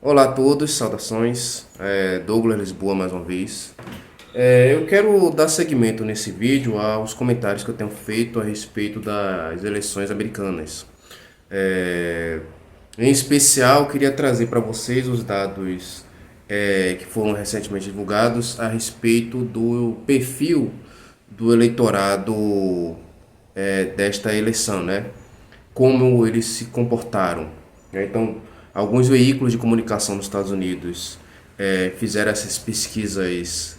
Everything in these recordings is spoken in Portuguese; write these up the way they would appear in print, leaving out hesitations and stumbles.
Olá a todos, saudações, Douglas Lisboa mais uma vez. Eu quero dar seguimento nesse vídeo aos comentários que eu tenho feito a respeito das eleições americanas. Em especial, queria trazer para vocês os dados que foram recentemente divulgados a respeito do perfil do eleitorado desta eleição, né? Como eles se comportaram, né? Então, alguns veículos de comunicação nos Estados Unidos fizeram essas pesquisas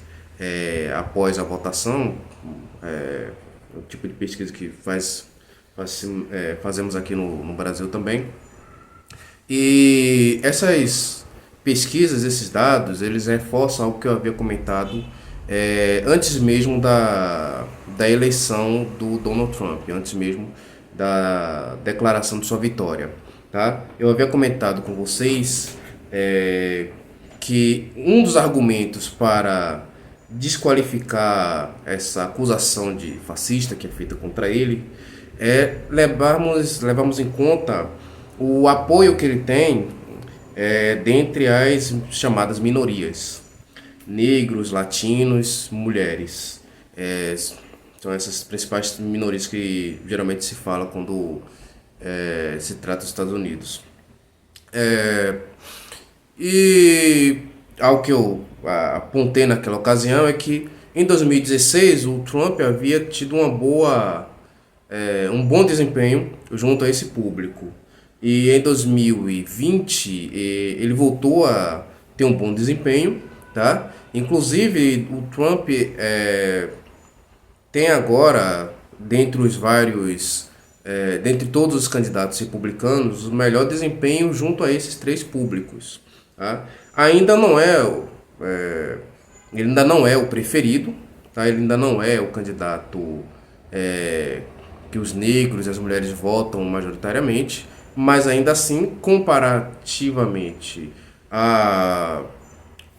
após a votação, o tipo de pesquisa que fazemos aqui no Brasil também. E essas pesquisas, esses dados, eles reforçam algo que eu havia comentado antes mesmo da eleição do Donald Trump, antes mesmo da declaração de sua vitória. Tá? Eu havia comentado com vocês que um dos argumentos para desqualificar essa acusação de fascista que é feita contra ele é levarmos em conta o apoio que ele tem dentre as chamadas minorias, negros, latinos, mulheres. São essas principais minorias que geralmente se fala quando se trata dos Estados Unidos. E algo que eu apontei naquela ocasião é que em 2016 o Trump havia tido um bom desempenho junto a esse público. E em 2020 ele voltou a ter um bom desempenho, tá? Inclusive o Trump tem agora, dentre todos os candidatos republicanos, o melhor desempenho junto a esses três públicos. Tá? Ele ainda não é o preferido, tá? Ele ainda não é o candidato que os negros e as mulheres votam majoritariamente, mas ainda assim, comparativamente a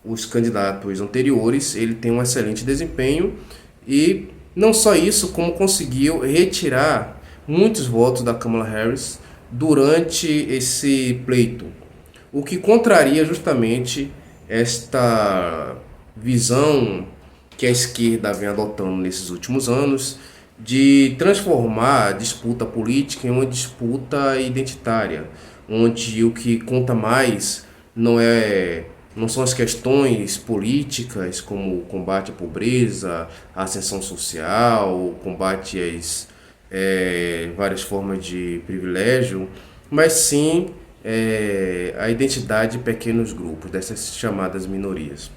os candidatos anteriores, ele tem um excelente desempenho e não só isso, como conseguiu retirar muitos votos da Kamala Harris durante esse pleito, o que contraria justamente esta visão que a esquerda vem adotando nesses últimos anos de transformar a disputa política em uma disputa identitária, onde o que conta mais não são as questões políticas como o combate à pobreza, a ascensão social, o combate às várias formas de privilégio, mas sim a identidade de pequenos grupos, dessas chamadas minorias.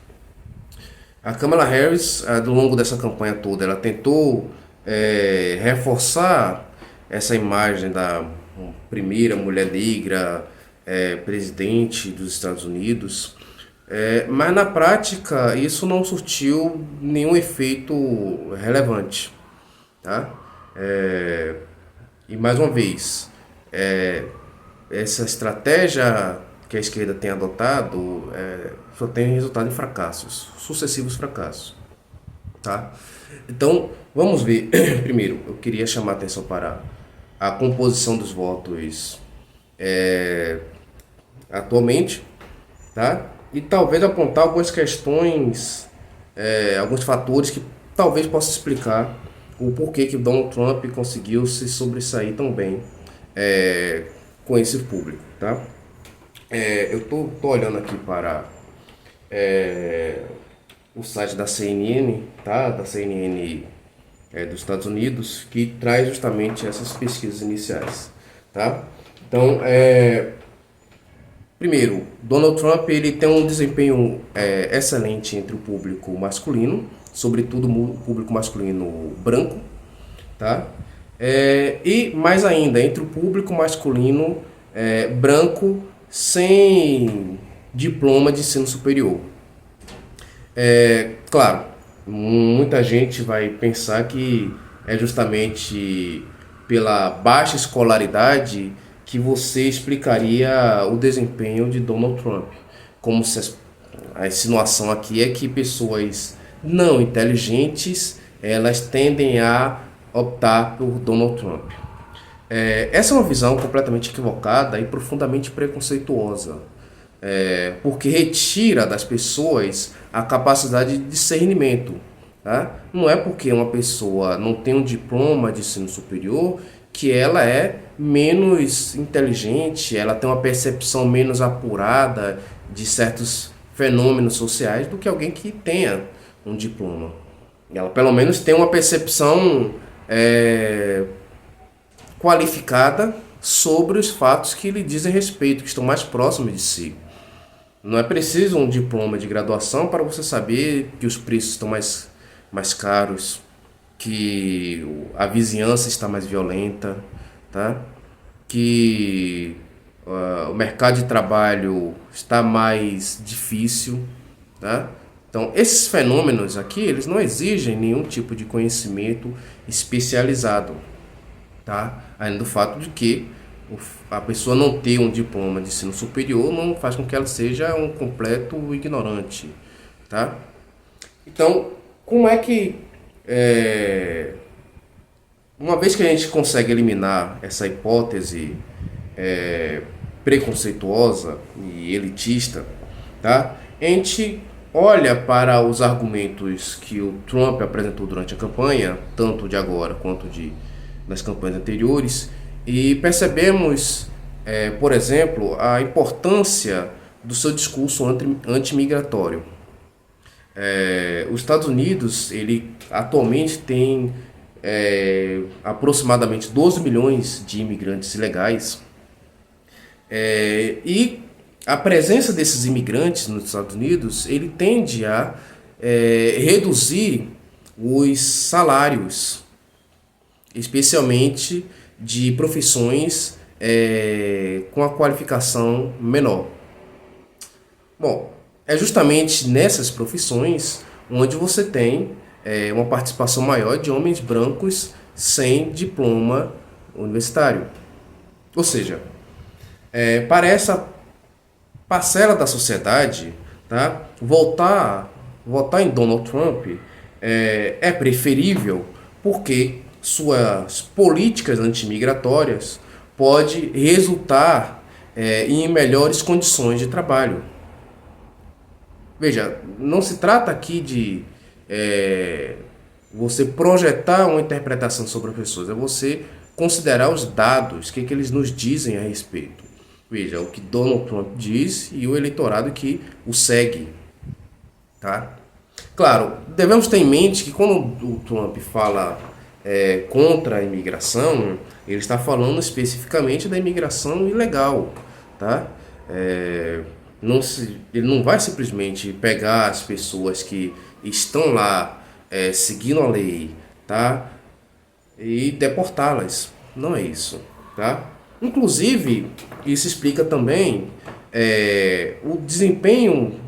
A Kamala Harris, ao longo dessa campanha toda, ela tentou reforçar essa imagem da primeira mulher negra presidente dos Estados Unidos, mas na prática isso não surtiu nenhum efeito relevante, tá? E mais uma vez, essa estratégia que a esquerda tem adotado só tem resultado em fracassos, sucessivos fracassos, tá? Então, vamos ver. Primeiro, eu queria chamar a atenção para a composição dos votos atualmente, tá? E talvez apontar algumas questões, alguns fatores que talvez possa explicar o porquê que o Donald Trump conseguiu se sobressair tão bem com esse público, tá? Eu tô olhando aqui para o site da CNN, tá? Da CNN dos Estados Unidos, que traz justamente essas pesquisas iniciais, tá? Então, primeiro, Donald Trump ele tem um desempenho excelente entre o público masculino, sobretudo o público masculino branco, tá? E mais ainda, entre o público masculino branco sem diploma de ensino superior. Claro, muita gente vai pensar que é justamente pela baixa escolaridade que você explicaria o desempenho de Donald Trump. Como se a insinuação aqui é que pessoas não inteligentes elas tendem a optar por Donald Trump. Essa é uma visão completamente equivocada e profundamente preconceituosa. porque retira das pessoas a capacidade de discernimento. Tá? Não é porque uma pessoa não tem um diploma de ensino superior que ela é menos inteligente, ela tem uma percepção menos apurada de certos fenômenos sociais do que alguém que tenha um diploma. Ela pelo menos tem uma percepção qualificada sobre os fatos que lhe dizem respeito, que estão mais próximos de si. Não é preciso um diploma de graduação para você saber que os preços estão mais caros, que a vizinhança está mais violenta, tá? Que o mercado de trabalho está mais difícil, tá? Então, esses fenômenos aqui, eles não exigem nenhum tipo de conhecimento especializado, tá? Além do fato de que a pessoa não ter um diploma de ensino superior não faz com que ela seja um completo ignorante, tá? Então, como é que uma vez que a gente consegue eliminar essa hipótese preconceituosa e elitista, tá? A gente olha para os argumentos que o Trump apresentou durante a campanha, tanto de agora quanto das campanhas anteriores, e percebemos, por exemplo, a importância do seu discurso antimigratório. Os Estados Unidos, ele atualmente tem aproximadamente 12 milhões de imigrantes ilegais, e a presença desses imigrantes nos Estados Unidos, ele tende a reduzir os salários, especialmente de profissões com a qualificação menor. Bom, é justamente nessas profissões onde você tem uma participação maior de homens brancos sem diploma universitário. Ou seja, para essa parcela da sociedade, tá, votar em Donald Trump é preferível porque suas políticas antimigratórias pode resultar em melhores condições de trabalho. Veja, não se trata aqui de você projetar uma interpretação sobre as pessoas, é você considerar os dados, o que eles nos dizem a respeito. Veja, o que Donald Trump diz e o eleitorado que o segue. Tá? Claro, devemos ter em mente que quando o Trump fala contra a imigração, ele está falando especificamente da imigração ilegal. Tá? Ele não vai simplesmente pegar as pessoas que estão lá seguindo a lei, tá? E deportá-las. Não é isso. Tá? Inclusive, isso explica também o desempenho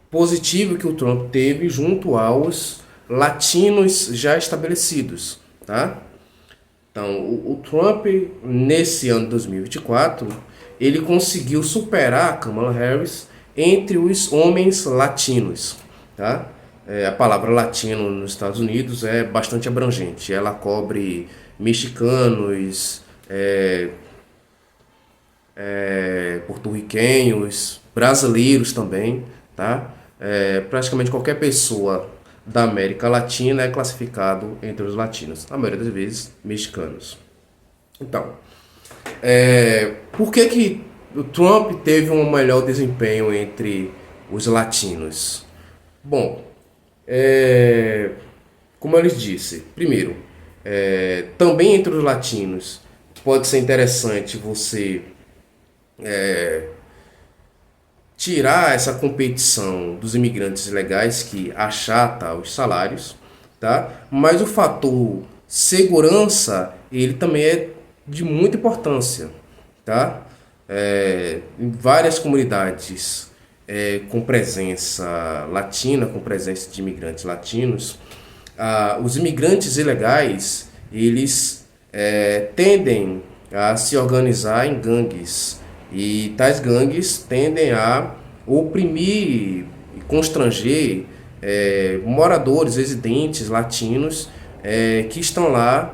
positivo que o Trump teve junto aos latinos já estabelecidos. Tá? Então, o Trump, nesse ano de 2024, ele conseguiu superar a Kamala Harris entre os homens latinos. Tá? A palavra latino nos Estados Unidos é bastante abrangente. Ela cobre mexicanos, porto-riquenhos, brasileiros também. Tá? Praticamente qualquer pessoa da América Latina é classificado entre os latinos, a maioria das vezes mexicanos. Então, por que o Trump teve um melhor desempenho entre os latinos? Bom, como eu lhes disse, primeiro, também entre os latinos pode ser interessante você tirar essa competição dos imigrantes ilegais que achata os salários, tá? Mas o fator segurança, ele também é de muita importância, tá? Em várias comunidades com presença latina, com presença de imigrantes latinos, os imigrantes ilegais, eles tendem a se organizar em gangues, e tais gangues tendem a oprimir e constranger moradores, residentes latinos que estão lá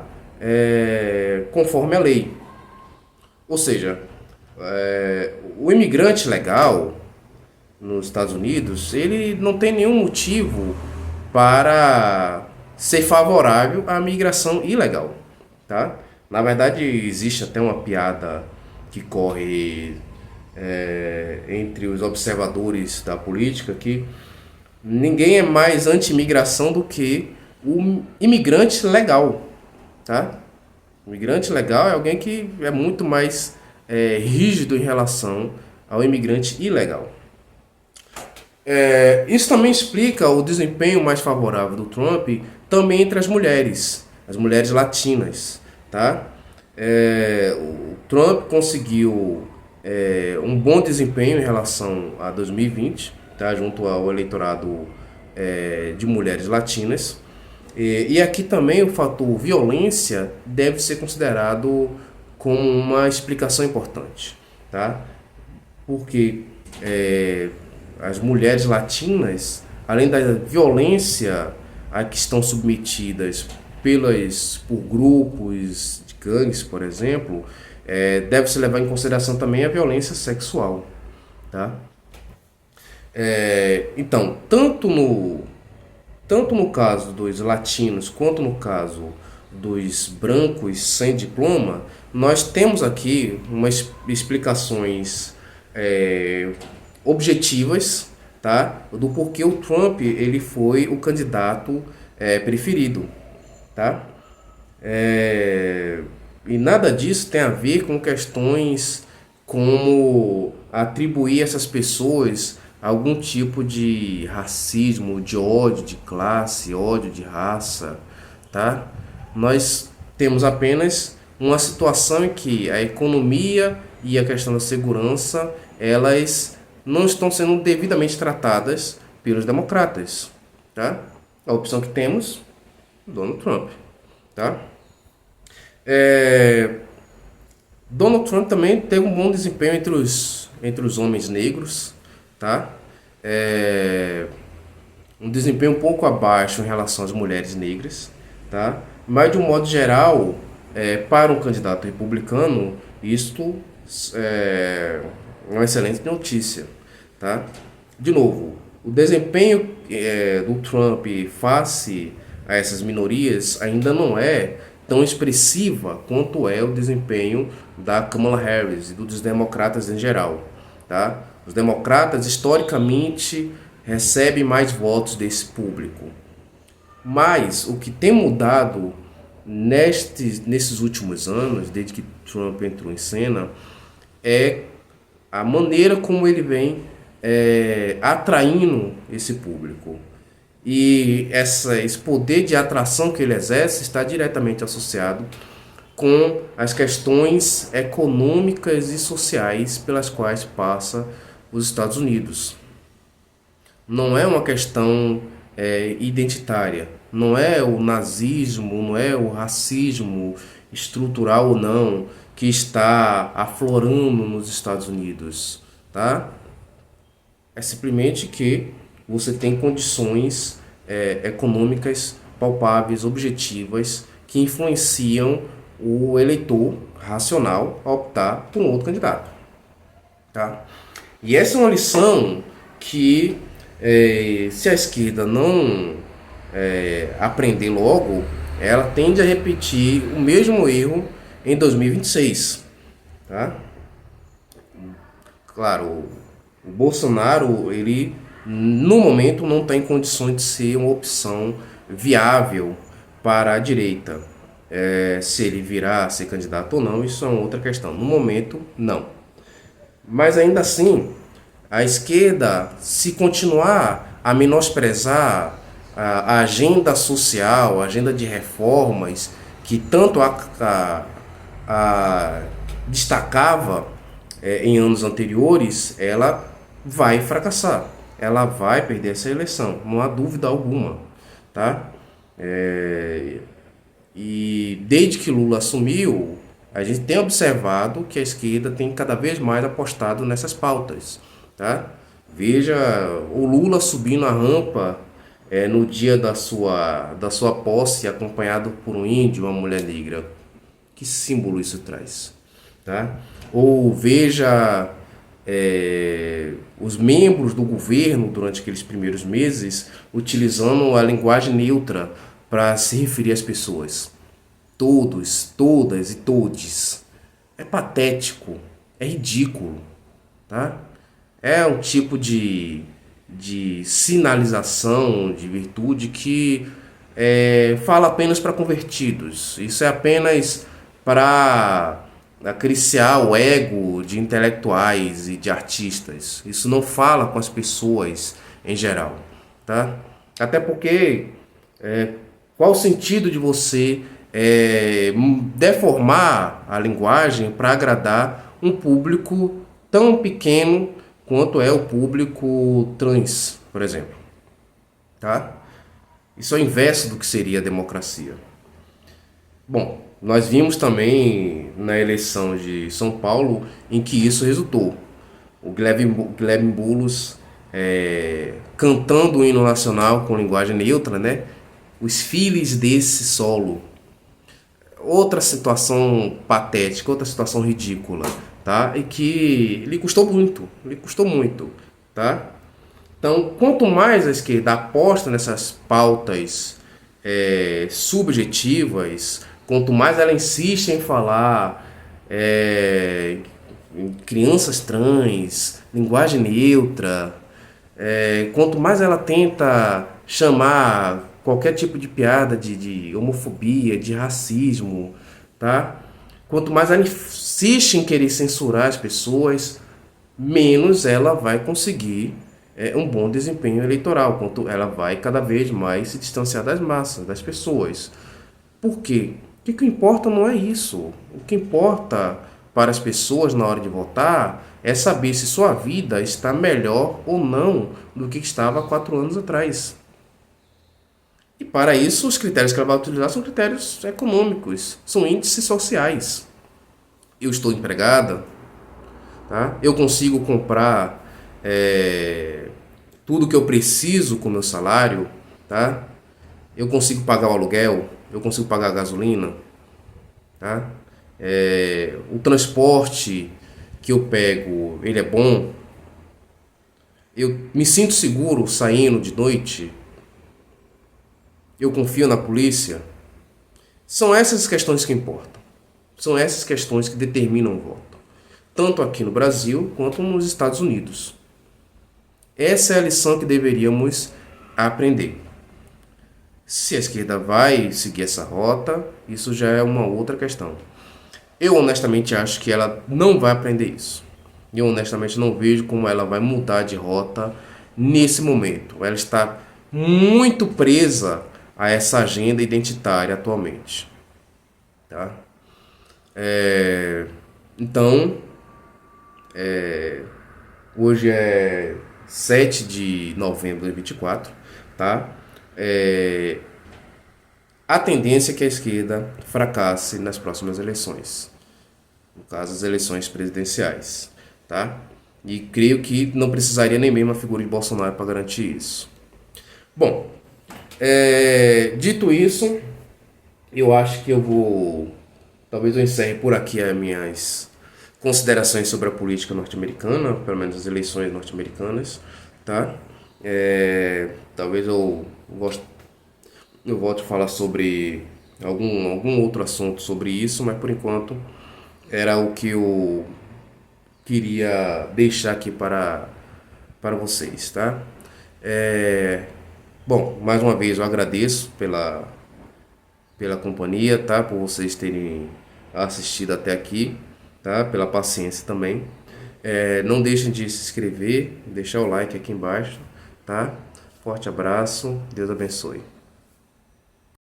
conforme a lei. Ou seja, o o imigrante legal nos Estados Unidos, ele não tem nenhum motivo para ser favorável à migração ilegal, tá? Na verdade, existe até uma piada que corre entre os observadores da política que ninguém é mais anti-imigração do que o imigrante legal, tá? O imigrante legal é alguém que é muito mais rígido em relação ao imigrante ilegal. Isso também explica o desempenho mais favorável do Trump também entre as mulheres latinas, tá? O Trump conseguiu um bom desempenho em relação a 2020, tá? Junto ao eleitorado de mulheres latinas. E aqui também o fator violência deve ser considerado como uma explicação importante, tá? Porque as mulheres latinas, além da violência a que estão submetidas por grupos de gangues, por exemplo, deve-se levar em consideração também a violência sexual, tá? Então, tanto no caso dos latinos quanto no caso dos brancos sem diploma, nós temos aqui umas explicações objetivas, tá? Do porquê o Trump ele foi o candidato preferido, tá? E nada disso tem a ver com questões como atribuir a essas pessoas algum tipo de racismo, de ódio de classe, ódio de raça, tá? Nós temos apenas uma situação em que a economia e a questão da segurança, elas não estão sendo devidamente tratadas pelos democratas, tá? A opção que temos, Donald Trump, tá? Donald Trump também teve um bom desempenho entre os homens negros, tá? Um desempenho um pouco abaixo em relação às mulheres negras, tá? Mas de um modo geral, para um candidato republicano, isto é uma excelente notícia, tá? De novo, o desempenho do Trump face a essas minorias ainda não é tão expressiva quanto é o desempenho da Kamala Harris e dos democratas em geral, tá? Os democratas, historicamente, recebem mais votos desse público. Mas o que tem mudado nesses últimos anos, desde que Trump entrou em cena, é a maneira como ele vem atraindo esse público. E esse poder de atração que ele exerce está diretamente associado com as questões econômicas e sociais pelas quais passa os Estados Unidos. Não é uma questão identitária, não é o nazismo, não é o racismo estrutural ou não que está aflorando nos Estados Unidos, tá? É simplesmente que você tem condições econômicas palpáveis, objetivas, que influenciam o eleitor racional a optar por um outro candidato, tá? E essa é uma lição que, se a esquerda não aprender logo, ela tende a repetir o mesmo erro em 2026, tá? Claro, o Bolsonaro, ele no momento não está em condições de ser uma opção viável para a direita. Se ele virá a ser candidato ou não, isso é uma outra questão. No momento, não. Mas ainda assim, a esquerda, se continuar a menosprezar a agenda social, a agenda de reformas, que tanto destacava em anos anteriores, ela vai fracassar. Ela vai perder essa eleição, não há dúvida alguma, tá? E desde que Lula assumiu, a gente tem observado que a esquerda tem cada vez mais apostado nessas pautas, tá? Veja o Lula subindo a rampa no dia da sua posse, acompanhado por um índio, uma mulher negra. Que símbolo isso traz, tá? Ou veja os membros do governo durante aqueles primeiros meses utilizando a linguagem neutra para se referir às pessoas. Todos, todas e todes. É patético, é ridículo, tá? É um tipo de sinalização de virtude que fala apenas para convertidos. Isso é apenas para acariciar o ego de intelectuais e de artistas. Isso não fala com as pessoas em geral, tá? Até porque qual o sentido de você deformar a linguagem para agradar um público tão pequeno quanto é o público trans, por exemplo, tá? Isso é o inverso do que seria a democracia. Bom, nós vimos também na eleição de São Paulo em que isso resultou. O Guilherme Boulos cantando o hino nacional com linguagem neutra, né? Os filhos desse solo. Outra situação patética, outra situação ridícula, tá? E que lhe custou muito, tá? Então, quanto mais a esquerda aposta nessas pautas subjetivas, quanto mais ela insiste em falar em crianças trans, linguagem neutra, quanto mais ela tenta chamar qualquer tipo de piada de homofobia, de racismo, tá? Quanto mais ela insiste em querer censurar as pessoas, menos ela vai conseguir um bom desempenho eleitoral, quanto ela vai cada vez mais se distanciar das massas, das pessoas. Por quê? O que importa não é isso. O que importa para as pessoas na hora de votar é saber se sua vida está melhor ou não do que estava há 4 anos atrás. E para isso, os critérios que ela vai utilizar são critérios econômicos, são índices sociais. Eu estou empregada, tá? Eu consigo comprar tudo que eu preciso com o meu salário, tá? Eu consigo pagar o aluguel, eu consigo pagar a gasolina, tá? O transporte que eu pego, ele é bom? Eu me sinto seguro saindo de noite? Eu confio na polícia? São essas questões que importam. São essas questões que determinam o voto. Tanto aqui no Brasil quanto nos Estados Unidos. Essa é a lição que deveríamos aprender. Se a esquerda vai seguir essa rota, isso já é uma outra questão. Eu honestamente acho que ela não vai aprender isso. Eu honestamente não vejo como ela vai mudar de rota nesse momento. Ela está muito presa a essa agenda identitária atualmente. Tá? Então, hoje é 7 de novembro de 2024, tá? A tendência é que a esquerda fracasse nas próximas eleições, no caso as eleições presidenciais, tá? E creio que não precisaria nem mesmo a figura de Bolsonaro para garantir isso. Bom, dito isso, eu acho que talvez eu encerre por aqui as minhas considerações sobre a política norte-americana, pelo menos as eleições norte-americanas, tá? Talvez eu volte a falar sobre algum outro assunto sobre isso, mas por enquanto era o que eu queria deixar aqui para vocês, tá? Bom, mais uma vez eu agradeço pela companhia, tá? Por vocês terem assistido até aqui, tá? Pela paciência também. Não deixem de se inscrever, deixar o like aqui embaixo, tá? Forte abraço, Deus abençoe.